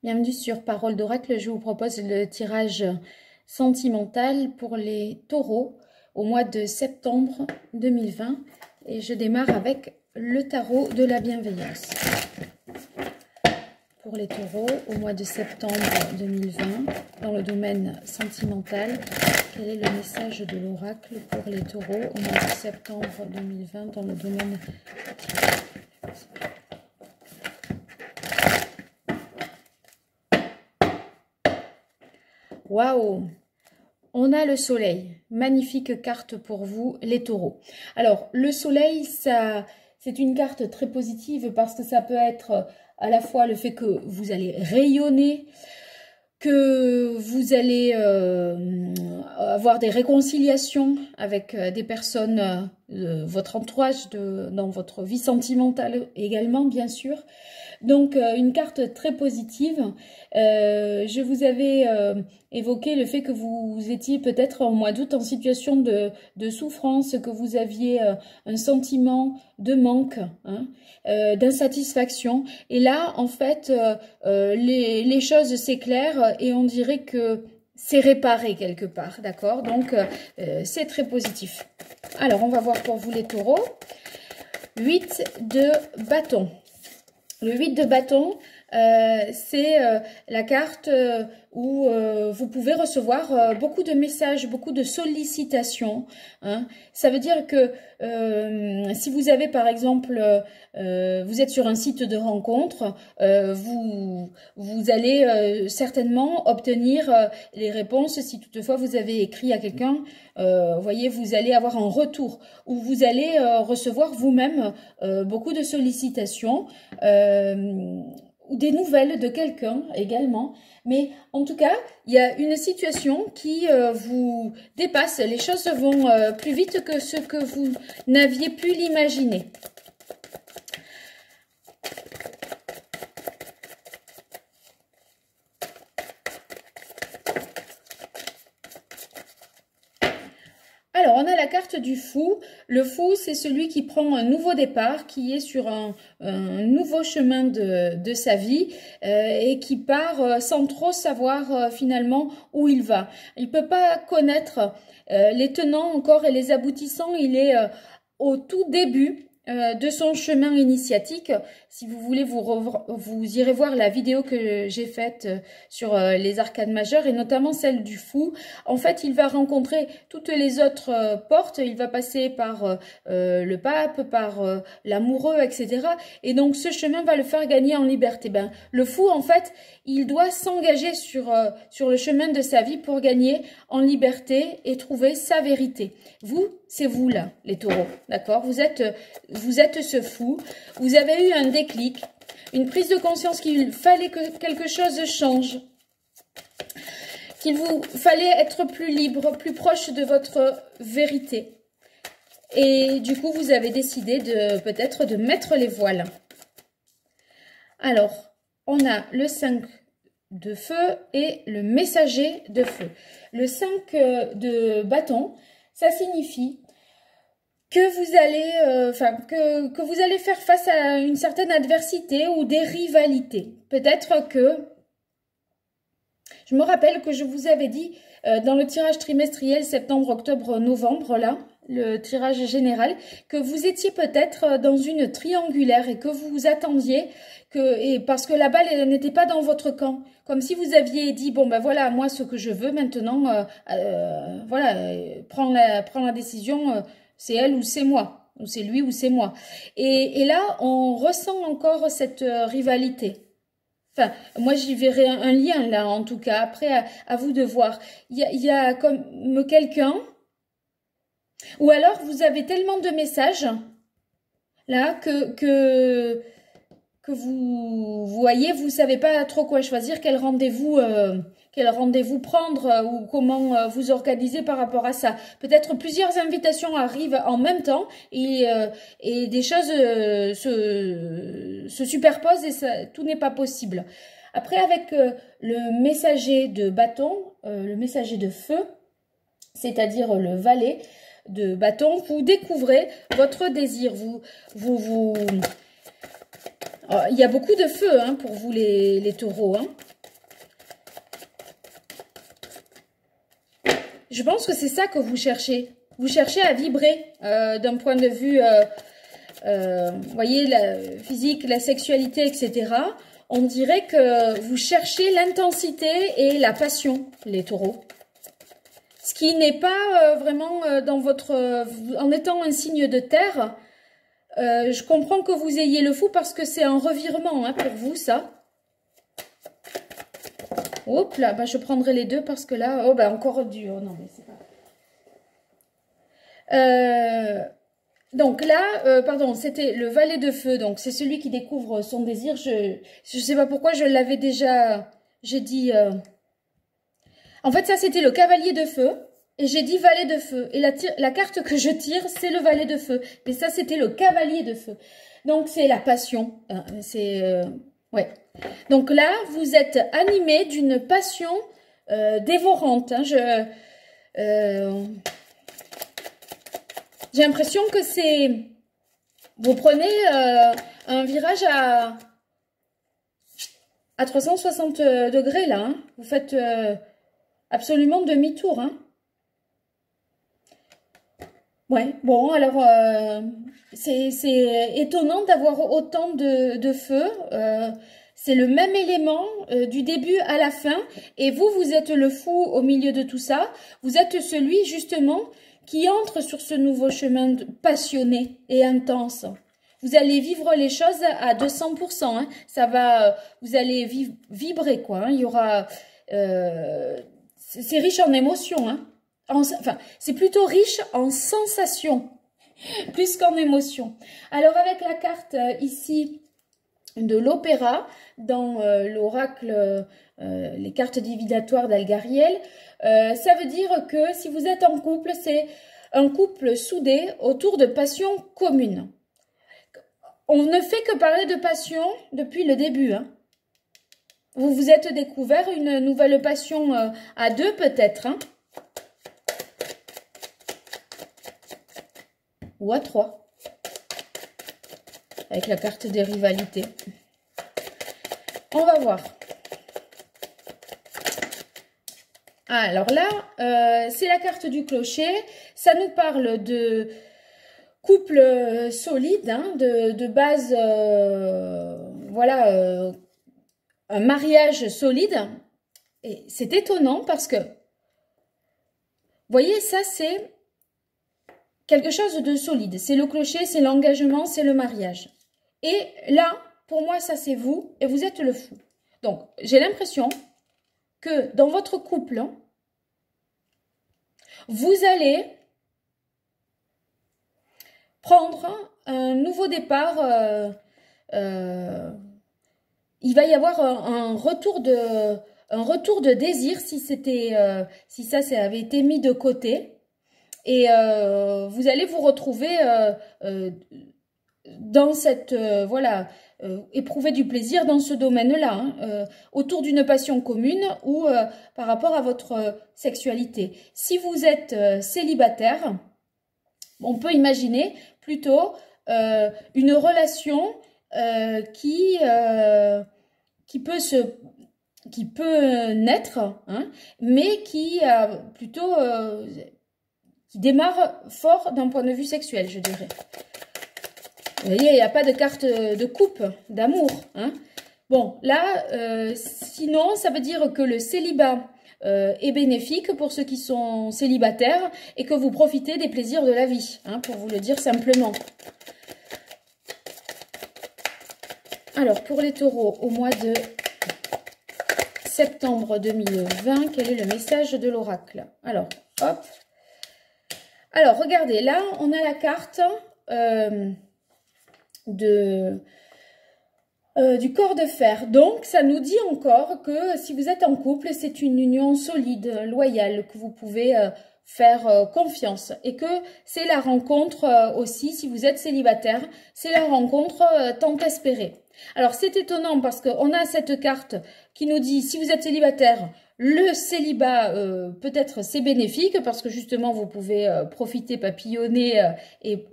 Bienvenue sur Parole d'Oracle. Je vous propose le tirage sentimental pour les taureaux au mois de septembre 2020. Et je démarre avec le tarot de la bienveillance. Pour les taureaux au mois de septembre 2020, dans le domaine sentimental, quel est le message de l'oracle pour les taureaux au mois de septembre 2020 dans le domaine Waouh! On a le soleil. Magnifique carte pour vous, les taureaux. Alors, le soleil, c'est une carte très positive parce que ça peut être à la fois le fait que vous allez rayonner, que vous allez avoir des réconciliations avec des personnes de votre entourage, dans votre vie sentimentale également, bien sûr. Donc, une carte très positive. Je vous avais évoqué le fait que vous étiez peut-être en mois d'août en situation de souffrance, que vous aviez un sentiment de manque, hein, d'insatisfaction. Et là, en fait, les choses s'éclairent et on dirait que c'est réparé quelque part, d'accord? Donc, c'est très positif. Alors, on va voir pour vous les taureaux. 8 de bâton. Le 8 de bâton, c'est la carte où vous pouvez recevoir beaucoup de messages, beaucoup de sollicitations, hein. Ça veut dire que si vous avez par exemple, vous êtes sur un site de rencontre, vous allez certainement obtenir les réponses si toutefois vous avez écrit à quelqu'un. Vous voyez, vous allez avoir un retour où vous allez recevoir vous-même beaucoup de sollicitations ou des nouvelles de quelqu'un également. Mais en tout cas, il y a une situation qui vous dépasse. Les choses vont plus vite que ce que vous n'aviez pu l'imaginer. Alors, on a la carte du fou. Le fou, c'est celui qui prend un nouveau départ, qui est sur un nouveau chemin de sa vie et qui part sans trop savoir finalement où il va. Il ne peut pas connaître les tenants encore et les aboutissants. Il est au tout début de son chemin initiatique. Si vous voulez, vous irez voir la vidéo que j'ai faite sur les arcades majeures et notamment celle du fou. En fait, il va rencontrer toutes les autres portes. Il va passer par le pape, par l'amoureux, etc. Et donc, ce chemin va le faire gagner en liberté. Ben, le fou, en fait, il doit s'engager sur le chemin de sa vie pour gagner en liberté et trouver sa vérité. Vous, c'est vous là, les taureaux, d'accord? Vous êtes ce fou. Vous avez eu un déclic, une prise de conscience qu'il fallait que quelque chose change, qu'il vous fallait être plus libre, plus proche de votre vérité. Et du coup, vous avez décidé peut-être de mettre les voiles. Alors, on a le 5 de feu et le messager de feu. Le 5 de bâton, ça signifie que vous allez, que vous allez faire face à une certaine adversité ou des rivalités. Peut-être que, je me rappelle que je vous avais dit dans le tirage trimestriel septembre, octobre, novembre, là, le tirage général, que vous étiez peut-être dans une triangulaire et que vous vous attendiez, parce que la balle elle n'était pas dans votre camp. Comme si vous aviez dit, bon ben voilà, moi ce que je veux maintenant, voilà, prends la décision, c'est elle ou c'est moi, ou c'est lui ou c'est moi. Et là, on ressent encore cette rivalité. Enfin, moi j'y verrai un lien là, en tout cas, après à vous de voir. Il y a comme quelqu'un, ou alors vous avez tellement de messages, là, que vous voyez, vous savez pas trop quoi choisir, quel rendez-vous prendre ou comment vous organiser par rapport à ça. Peut-être plusieurs invitations arrivent en même temps et des choses se superposent et tout n'est pas possible. Après, avec le messager de bâton, le messager de feu, c'est-à-dire le valet de bâton, vous découvrez votre désir. Il y a beaucoup de feu hein, pour vous les taureaux. Hein. Je pense que c'est ça que vous cherchez. Vous cherchez à vibrer d'un point de vue, vous voyez, la physique, la sexualité, etc. On dirait que vous cherchez l'intensité et la passion, les taureaux. Ce qui n'est pas vraiment dans votre... en étant un signe de terre, je comprends que vous ayez le fou parce que c'est un revirement hein, pour vous, ça. Hop là, bah, je prendrai les deux parce que là... Oh, bah encore du... Oh non, mais c'est pas... donc là, pardon, c'était le valet de feu. Donc c'est celui qui découvre son désir. Je sais pas pourquoi je l'avais déjà... J'ai dit... En fait, ça c'était le cavalier de feu. Et j'ai dit valet de feu. Et la carte que je tire, c'est le valet de feu. Mais ça, c'était le cavalier de feu. Donc, c'est la passion. C'est... ouais. Donc là, vous êtes animé d'une passion dévorante. Hein. J'ai l'impression que c'est... Vous prenez un virage à 360 degrés, là. Hein. Vous faites absolument demi-tour, hein. Ouais, bon, alors, c'est étonnant d'avoir autant de feu. C'est le même élément du début à la fin. Et vous, vous êtes le fou au milieu de tout ça. Vous êtes celui, justement, qui entre sur ce nouveau chemin passionné et intense. Vous allez vivre les choses à 200%. Hein. Ça va, vous allez vibrer, quoi. Hein. Il y aura... c'est riche en émotions, hein. Enfin, c'est plutôt riche en sensations, plus qu'en émotions. Alors, avec la carte ici de l'opéra, dans l'oracle, les cartes divinatoires d'Algariel, ça veut dire que si vous êtes en couple, c'est un couple soudé autour de passions communes. On ne fait que parler de passion depuis le début, hein. Vous vous êtes découvert une nouvelle passion à deux peut-être, hein. Ou à 3, avec la carte des rivalités. On va voir. Alors là, c'est la carte du clocher. Ça nous parle de couple solide, hein, de base, voilà, un mariage solide. Et c'est étonnant parce que, vous voyez, ça c'est... quelque chose de solide, c'est le clocher, c'est l'engagement, c'est le mariage. Et là, pour moi, ça c'est vous et vous êtes le fou. Donc, j'ai l'impression que dans votre couple, vous allez prendre un nouveau départ. Il va y avoir un retour de désir si c'était, si ça avait été mis de côté. Et vous allez vous retrouver dans cette, voilà, éprouver du plaisir dans ce domaine-là, hein, autour d'une passion commune ou par rapport à votre sexualité. Si vous êtes célibataire, on peut imaginer plutôt une relation qui peut naître, hein, mais qui a plutôt... qui démarre fort d'un point de vue sexuel, je dirais. Vous voyez, il n'y a pas de carte de coupe, d'amour. Hein. Bon, là, sinon, ça veut dire que le célibat est bénéfique pour ceux qui sont célibataires et que vous profitez des plaisirs de la vie, hein, pour vous le dire simplement. Alors, pour les taureaux, au mois de septembre 2020, quel est le message de l'oracle? Alors, hop. Alors, regardez, là, on a la carte du corps de fer. Donc, ça nous dit encore que si vous êtes en couple, c'est une union solide, loyale, que vous pouvez faire confiance. Et que c'est la rencontre aussi, si vous êtes célibataire, c'est la rencontre tant espérée. Alors, c'est étonnant parce qu'on a cette carte qui nous dit, si vous êtes célibataire, le célibat, peut-être c'est bénéfique parce que justement vous pouvez profiter, papillonner et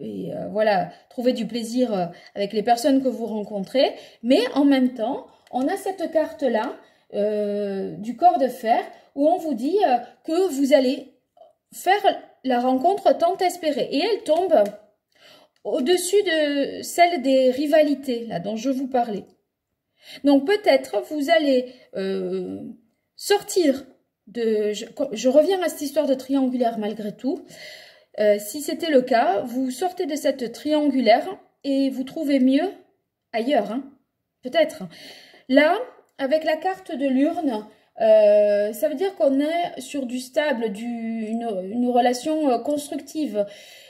voilà, trouver du plaisir avec les personnes que vous rencontrez. Mais en même temps, on a cette carte-là du corps de fer où on vous dit que vous allez faire la rencontre tant espérée. Et elle tombe au-dessus de celle des rivalités, là, dont je vous parlais. Donc peut-être vous allez sortir de... Je reviens à cette histoire de triangulaire malgré tout. Si c'était le cas, vous sortez de cette triangulaire et vous trouvez mieux ailleurs, hein, peut-être. Là, avec la carte de l'urne, ça veut dire qu'on est sur du stable, une relation constructive.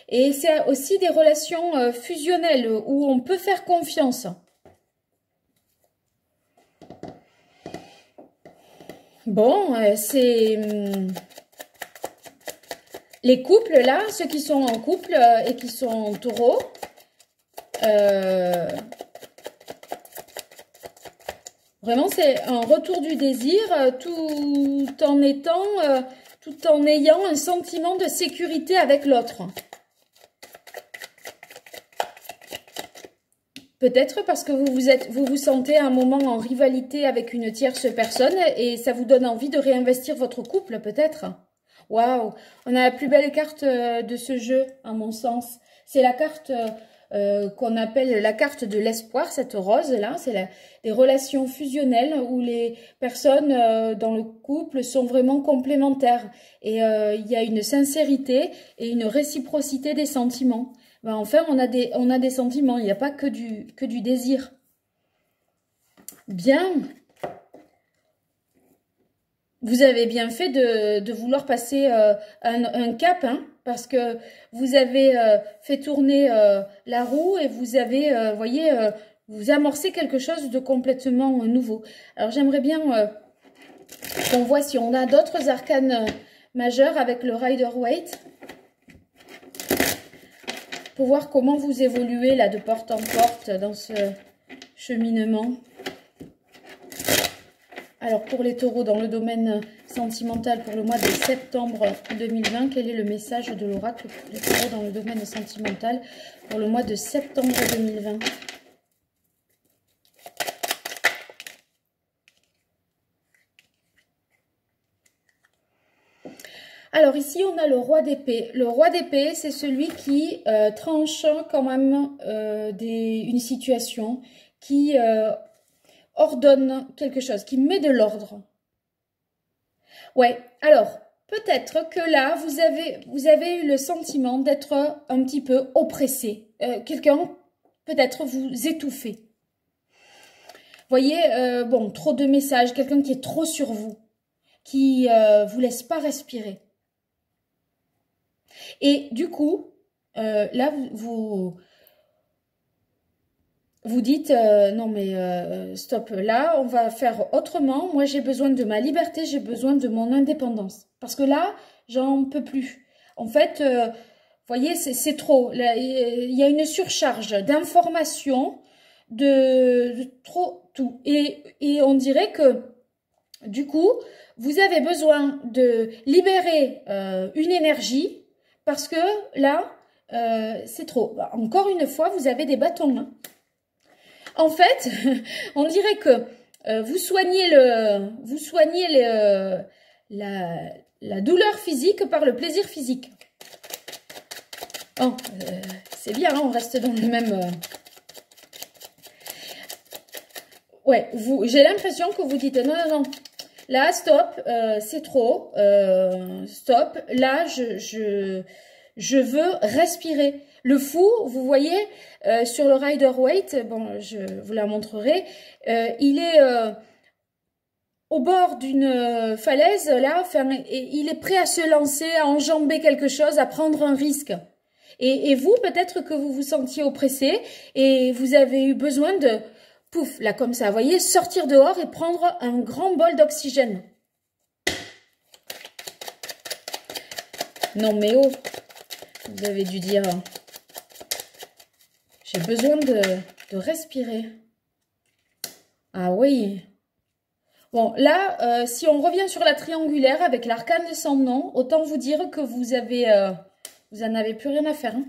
Et c'est aussi des relations fusionnelles où on peut faire confiance. Bon, c'est... les couples, là, ceux qui sont en couple et qui sont taureaux, vraiment, c'est un retour du désir tout en ayant un sentiment de sécurité avec l'autre. Peut-être parce que vous vous sentez à un moment en rivalité avec une tierce personne et ça vous donne envie de réinvestir votre couple, peut-être. Waouh, on a la plus belle carte de ce jeu, à mon sens. C'est la carte qu'on appelle la carte de l'espoir, cette rose-là. C'est des relations fusionnelles où les personnes dans le couple sont vraiment complémentaires. Et il y a une sincérité et une réciprocité des sentiments. Ben, enfin, on a des sentiments, il n'y a pas que du désir. Bien. Vous avez bien fait de vouloir passer un cap, hein, parce que vous avez fait tourner la roue et vous avez, voyez, vous amorcez quelque chose de complètement nouveau. Alors, j'aimerais bien qu'on voit si on a d'autres arcanes majeurs avec le Rider-Waite. Pour voir comment vous évoluez là de porte en porte dans ce cheminement. Alors pour les taureaux dans le domaine sentimental pour le mois de septembre 2020, quel est le message de l'oracle pour les taureaux dans le domaine sentimental pour le mois de septembre 2020? Alors ici, on a le roi d'épée. Le roi d'épée, c'est celui qui tranche quand même une situation, qui ordonne quelque chose, qui met de l'ordre. Ouais, alors peut-être que là, vous avez eu le sentiment d'être un petit peu oppressé. Quelqu'un peut-être vous étouffer. Voyez, bon, trop de messages, quelqu'un qui est trop sur vous, qui vous laisse pas respirer. Et du coup, là, vous dites, non mais stop, là, on va faire autrement. Moi, j'ai besoin de ma liberté, j'ai besoin de mon indépendance. Parce que là, j'en peux plus. En fait, vous voyez, c'est trop. Là, il y a une surcharge d'informations, de trop tout. Et on dirait que, du coup, vous avez besoin de libérer une énergie. Parce que là, c'est trop. Encore une fois, vous avez des bâtons. Hein. En fait, on dirait que vous soignez la douleur physique par le plaisir physique. Oh, c'est bien, hein, on reste dans le même... Ouais, j'ai l'impression que vous dites non, non, non. Là, stop, c'est trop. Stop. Là, je veux respirer. Le fou, vous voyez, sur le Rider-Waite, bon, je vous la montrerai, il est au bord d'une falaise, là, et il est prêt à se lancer, à enjamber quelque chose, à prendre un risque. Et vous, peut-être que vous vous sentiez oppressé et vous avez eu besoin de... Pouf, là comme ça, vous voyez, sortir dehors et prendre un grand bol d'oxygène. Non mais oh, vous avez dû dire, j'ai besoin de respirer. Ah oui. Bon, là, si on revient sur la triangulaire avec l'arcane de son nom, autant vous dire que vous en avez plus rien à faire. Hein.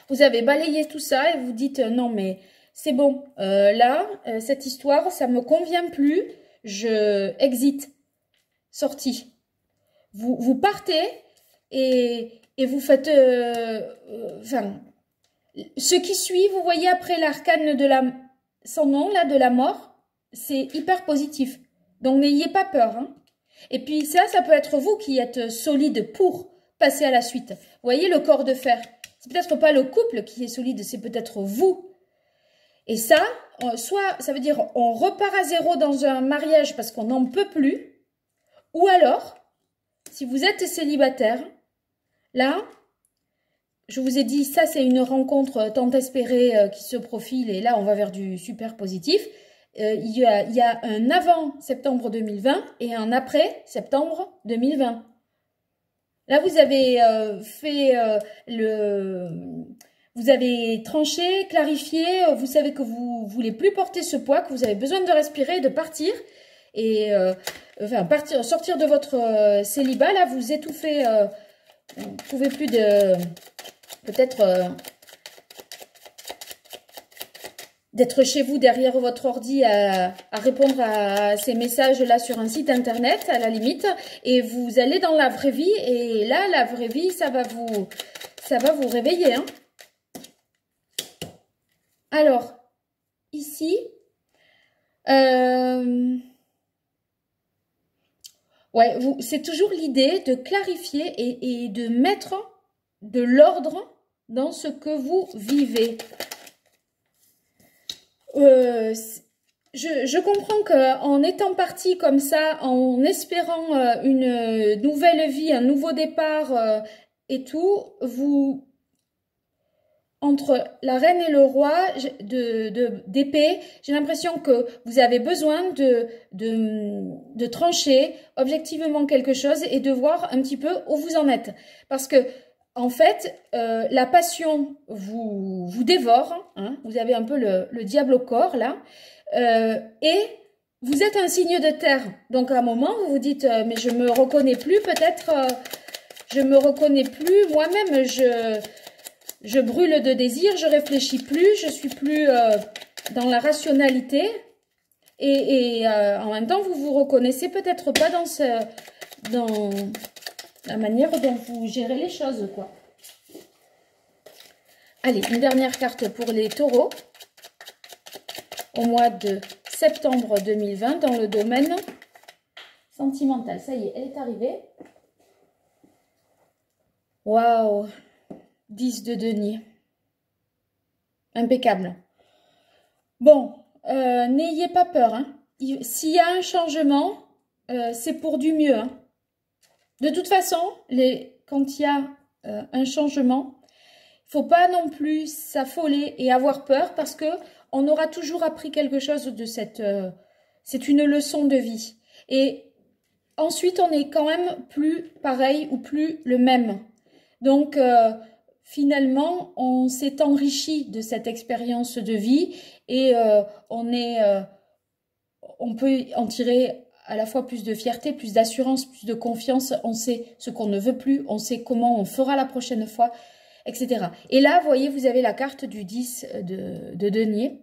Vous avez balayé tout ça et vous dites, non mais... C'est bon, là, cette histoire, ça me convient plus, je exit, sortie. vous partez et vous faites... enfin, ce qui suit, vous voyez après l'arcane de la... Son nom, là, de la mort, c'est hyper positif. Donc, n'ayez pas peur. Hein. Et puis ça peut être vous qui êtes solide pour passer à la suite. Vous voyez le corps de fer. C'est peut-être pas le couple qui est solide, c'est peut-être vous. Et ça, soit ça veut dire on repart à zéro dans un mariage parce qu'on n'en peut plus. Ou alors, si vous êtes célibataire, là, je vous ai dit, ça c'est une rencontre tant espérée qui se profile et là on va vers du super positif. Il y a un avant septembre 2020 et un après septembre 2020. Là, vous avez vous avez tranché, clarifié, vous savez que vous ne voulez plus porter ce poids, que vous avez besoin de respirer, de partir et enfin, sortir de votre célibat. Là, vous étouffez, vous ne pouvez plus de peut-être d'être chez vous derrière votre ordi à répondre à ces messages-là sur un site internet, à la limite, et vous allez dans la vraie vie, et là, la vraie vie, ça va vous réveiller. Hein. Alors, ici, ouais, c'est toujours l'idée de clarifier et de mettre de l'ordre dans ce que vous vivez. Je comprends qu'en étant parti comme ça, en espérant une nouvelle vie, un nouveau départ et tout, entre la reine et le roi d'épée, j'ai l'impression que vous avez besoin de trancher objectivement quelque chose et de voir un petit peu où vous en êtes. Parce que en fait, la passion vous dévore, hein, vous avez un peu le diable au corps, là, et vous êtes un signe de terre. Donc, à un moment, vous vous dites, mais je me reconnais plus, peut-être, je me reconnais plus, moi-même, je brûle de désir, je réfléchis plus, je suis plus dans la rationalité, et en même temps, vous vous reconnaissez peut-être pas dans la manière dont vous gérez les choses, quoi. Allez, une dernière carte pour les taureaux. Au mois de septembre 2020, dans le domaine sentimental. Ça y est, elle est arrivée. Waouh! 10 de denier. Impeccable. Bon, n'ayez pas peur. Hein. S'il y a un changement, c'est pour du mieux. Hein. De toute façon, quand il y a un changement, il ne faut pas non plus s'affoler et avoir peur parce que on aura toujours appris quelque chose de cette... c'est une leçon de vie. Et ensuite, on n'est quand même plus pareil ou plus le même. Donc, finalement, on s'est enrichi de cette expérience de vie et on peut en tirer à la fois plus de fierté, plus d'assurance, plus de confiance. On sait ce qu'on ne veut plus, on sait comment on fera la prochaine fois, etc. Et là, vous voyez, vous avez la carte du 10 de denier.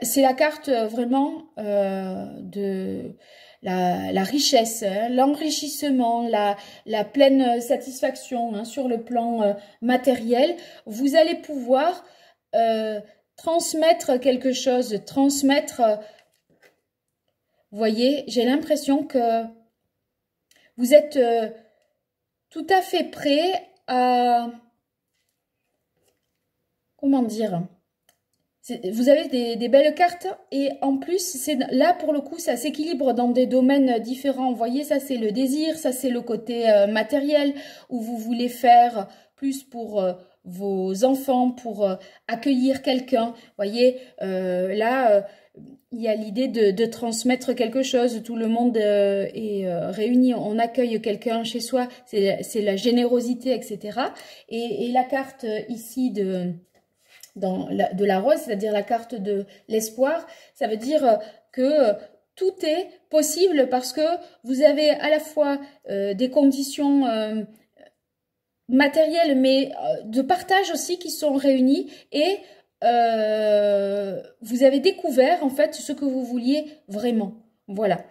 C'est la carte vraiment de la richesse, hein, l'enrichissement, la pleine satisfaction hein, sur le plan matériel. Vous allez pouvoir transmettre quelque chose, vous voyez, j'ai l'impression que vous êtes tout à fait prêt à, comment dire, vous avez des belles cartes et en plus, là pour le coup, ça s'équilibre dans des domaines différents. Vous voyez, ça c'est le désir, ça c'est le côté matériel où vous voulez faire plus pour vos enfants, pour accueillir quelqu'un. Vous voyez, là, il y a l'idée de transmettre quelque chose. Tout le monde est réuni, on accueille quelqu'un chez soi. C'est la générosité, etc. Et la carte ici de la rose, c'est-à-dire la carte de l'espoir, ça veut dire que tout est possible parce que vous avez à la fois des conditions matérielles mais de partage aussi qui sont réunies et vous avez découvert en fait ce que vous vouliez vraiment. Voilà.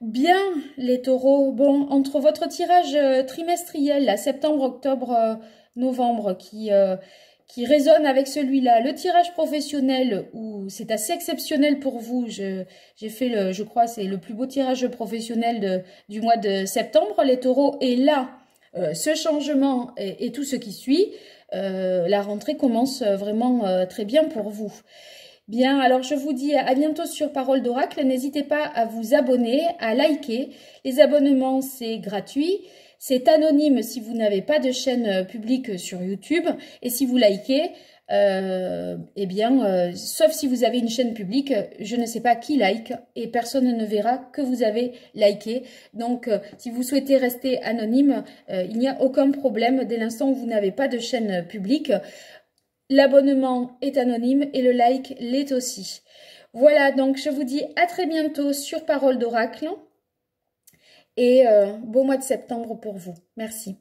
Bien, les taureaux. Bon, entre votre tirage trimestriel, là, septembre, octobre, novembre, qui résonne avec celui-là, le tirage professionnel, où c'est assez exceptionnel pour vous, j'ai fait, je crois, c'est le plus beau tirage professionnel du mois de septembre, les taureaux, et là, ce changement et tout ce qui suit, la rentrée commence vraiment très bien pour vous. Bien, alors je vous dis à bientôt sur Parole d'Oracle. N'hésitez pas à vous abonner, à liker. Les abonnements, c'est gratuit. C'est anonyme si vous n'avez pas de chaîne publique sur YouTube. Et si vous likez, sauf si vous avez une chaîne publique, je ne sais pas qui like et personne ne verra que vous avez liké. Donc, si vous souhaitez rester anonyme, il n'y a aucun problème dès l'instant où vous n'avez pas de chaîne publique. L'abonnement est anonyme et le like l'est aussi. Voilà, donc je vous dis à très bientôt sur Parole d'Oracle et beau mois de septembre pour vous. Merci.